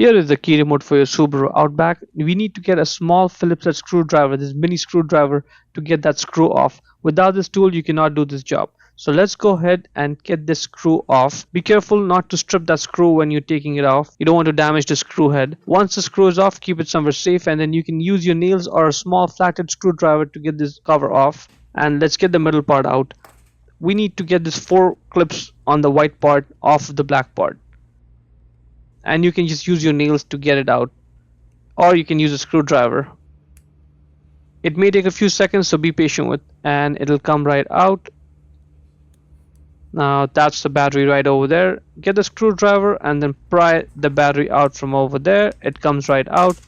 Here is the key remote for your Subaru Outback. We need to get a small Phillips head screwdriver, this mini screwdriver, to get that screw off. Without this tool, you cannot do this job. So let's go ahead and get this screw off. Be careful not to strip that screw when you're taking it off. You don't want to damage the screw head. Once the screw is off, keep it somewhere safe, and then you can use your nails or a small flathead screwdriver to get this cover off. And let's get the middle part out. We need to get this 4 clips on the white part off of the black part. And you can just use your nails to get it out, or you can use a screwdriver. It may take a few seconds, so be patient with, and it'll come right out. Now that's the battery right over there. Get the screwdriver and then pry the battery out from over there. It comes right out.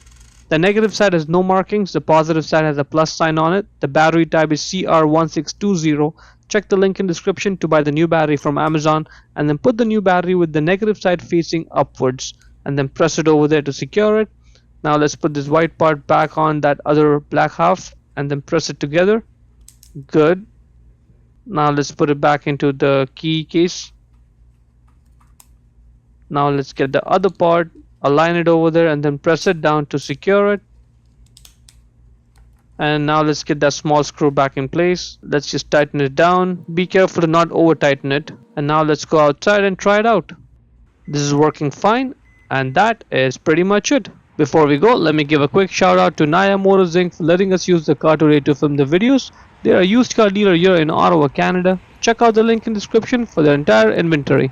The negative side has no markings, the positive side has a plus sign on it. The battery type is CR1620. Check the link in description to buy the new battery from Amazon, and then put the new battery with the negative side facing upwards and then press it over there to secure it. Now let's put this white part back on that other black half and then press it together. Good. Now let's put it back into the key case. Now let's get the other part, align it over there and then press it down to secure it. And now let's get that small screw back in place. Let's just tighten it down. Be careful to not over tighten it. And now let's go outside and try it out. This is working fine, and that is pretty much it. Before we go, let me give a quick shout out to Naya Motors Inc. for letting us use the car today to film the videos. They are a used car dealer here in Ottawa, Canada. Check out the link in the description for their entire inventory.